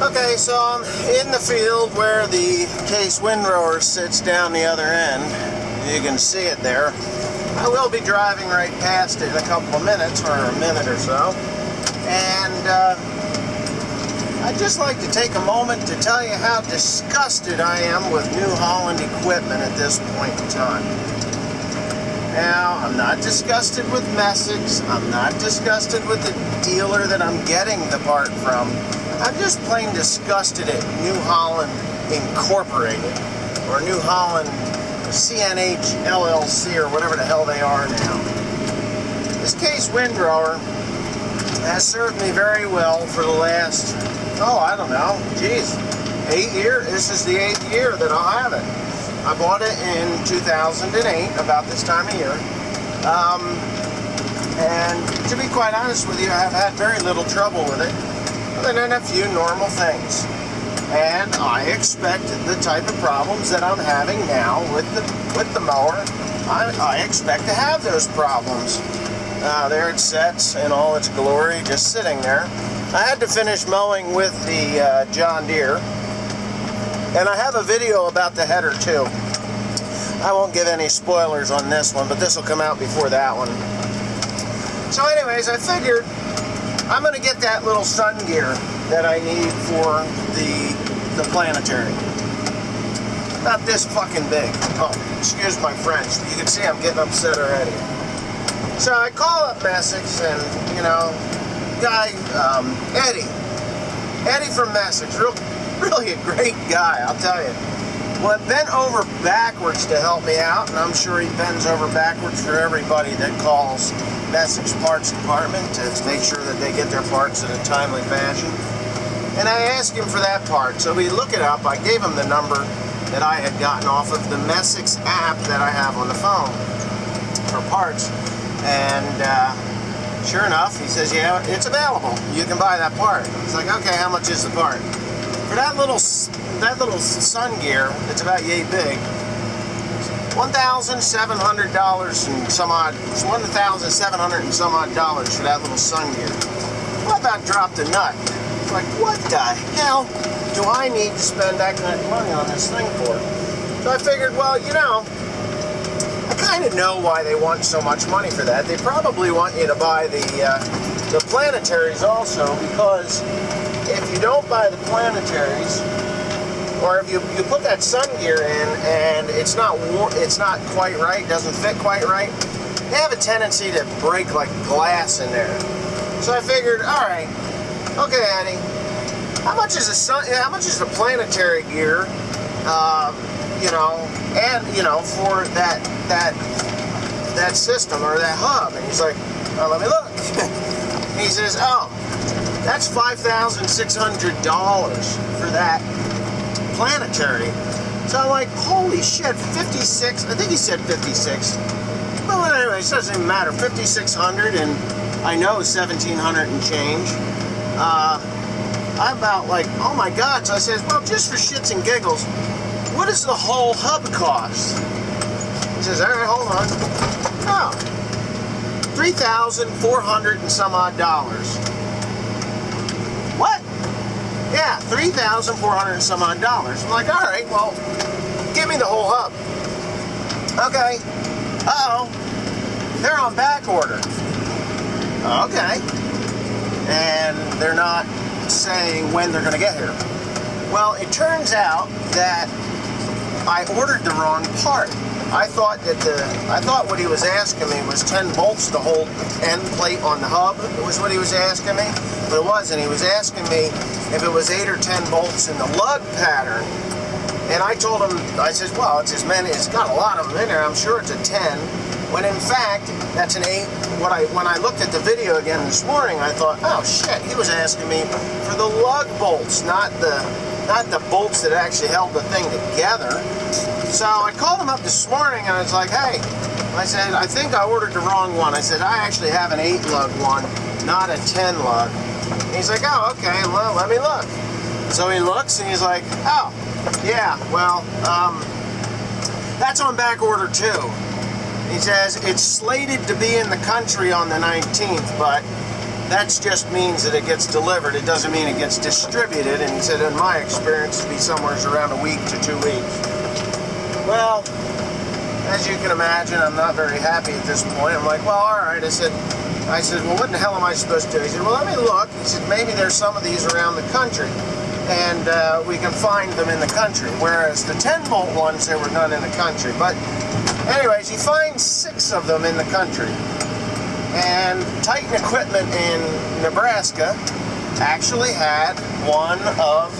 Okay, so I'm in the field where the case windrower sits down the other end. You can see it there. I will be driving right past it in a couple of minutes, or a minute or so. And I'd just like to take a moment to tell you how disgusted I am with New Holland equipment at this point in time. Now, I'm not disgusted with Messick's. I'm not disgusted with the dealer that I'm getting the part from. I'm just plain disgusted at New Holland Incorporated, or New Holland CNH LLC, or whatever the hell they are now. This case windrower has served me very well for the last, I don't know, 8 years. This is the 8th year that I'll have it. I bought it in 2008, about this time of year. And to be quite honest with you, I have had very little trouble with it, other than a few normal things. And I expect the type of problems that I'm having now with the mower, I expect to have those problems. There it sits in all its glory, just sitting there. I had to finish mowing with the John Deere. And I have a video about the header too. I won't give any spoilers on this one, but this will come out before that one. So anyways, I figured I'm going to get that little sun gear that I need for the planetary. About this fucking big. Oh, excuse my French. You can see I'm getting upset already. So I call up Messick's and, guy, Eddie from Messick's, really a great guy, I'll tell you. Well, bent over backwards to help me out, and I'm sure he bends over backwards for everybody that calls Messick's Parts Department to make sure that they get their parts in a timely fashion. And I asked him for that part, so we look it up. I gave him the number that I had gotten off of the Messick's app that I have on the phone for parts. And sure enough, he says, yeah, it's available. You can buy that part. It's like, okay, how much is the part? For that little sun gear, it's about yay big, $1,700 and some odd. It's $1,700 and some odd dollars for that little sun gear. Well, I about dropped a nut. It's like, what the hell do I need to spend that kind of money on this thing for? So I figured, well, I kind of know why they want so much money for that. They probably want you to buy the planetaries also, because if you don't buy the planetaries, or if you put that sun gear in and it's not quite right, doesn't fit quite right, they have a tendency to break like glass in there. So I figured, all right, okay, Eddie, how much is the planetary gear? For that system or that hub? And he's like, well, let me look. He says, oh, that's $5,600 for that planetary. So I'm like, holy shit, 56, I think he said 56. Well, anyway, it doesn't even matter, 5,600 and I know 1,700 and change. I'm about like, oh my God. So I says, well, just for shits and giggles, what does the whole hub cost? He says, all right, hold on. Oh, $3,400 and some odd dollars. What? Yeah, $3,400 and some odd dollars. I'm like, all right, well, give me the whole hub. Okay. Uh-oh. They're on back order. Okay. And they're not saying when they're going to get here. Well, it turns out that I ordered the wrong part. I thought what he was asking me was 10 bolts to hold the end plate on the hub. It was what he was asking me, but it wasn't. He was asking me if it was 8 or 10 bolts in the lug pattern. And I told him, I said, well, it's as many. It's got a lot of them in there. I'm sure it's a 10. When in fact, that's an 8. When I looked at the video again this morning, I thought, oh shit, he was asking me for the lug bolts, not the bolts that actually held the thing together. So I called him up this morning and I was like, hey, I said, I think I ordered the wrong one. I said, I actually have an 8 lug one, not a 10 lug. And he's like, oh, okay, well, let me look. So he looks and he's like, oh, yeah, well, that's on back order too. He says it's slated to be in the country on the 19th, but that just means that it gets delivered. It doesn't mean it gets distributed. And he said, in my experience, it'd be somewhere around a week to 2 weeks. Well, as you can imagine, I'm not very happy at this point. I'm like, well, all right. I said, well, what in the hell am I supposed to do? He said, well, let me look. He said, maybe there's some of these around the country, and we can find them in the country. Whereas the 10-volt ones, there were none in the country. But anyways, he finds 6 of them in the country. And Titan Equipment in Nebraska actually had one of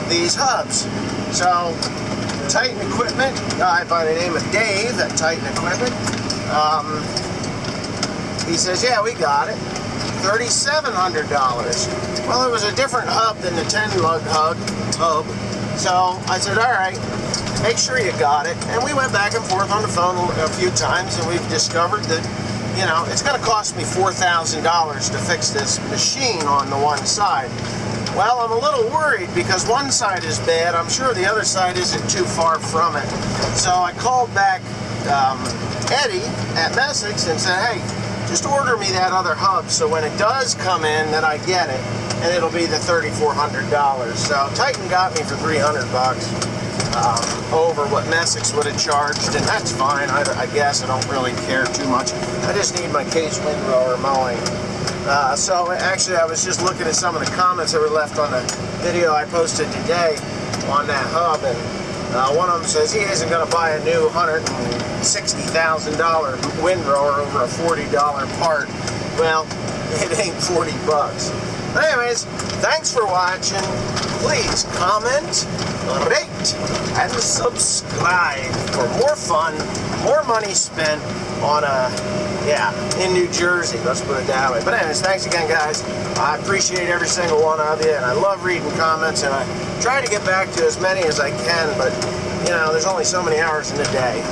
these hubs. So Titan Equipment, guy by the name of Dave at Titan Equipment, he says, yeah, we got it. $3,700. Well, it was a different hub than the 10-lug hub. So I said, all right, make sure you got it. And we went back and forth on the phone a few times, and we've discovered that, you know, it's going to cost me $4,000 to fix this machine on the one side. Well, I'm a little worried because one side is bad. I'm sure the other side isn't too far from it. So I called back Eddie at Messick's and said, hey, just order me that other hub so when it does come in that I get it, and it'll be the $3,400. So Titan got me for $300 over what Messick's would have charged, and that's fine. I guess I don't really care too much. I just need my case windrower mowing. So actually, I was just looking at some of the comments that were left on the video I posted today on that hub, and one of them says he isn't going to buy a new $160,000 windrower over a $40 part. Well, it ain't 40 bucks. But anyways, thanks for watching. Please comment, rate, and subscribe for more fun, more money spent on in New Jersey, let's put it that way. But anyways, thanks again, guys. I appreciate every single one of you, and I love reading comments, and I try to get back to as many as I can, but, you know, there's only so many hours in a day.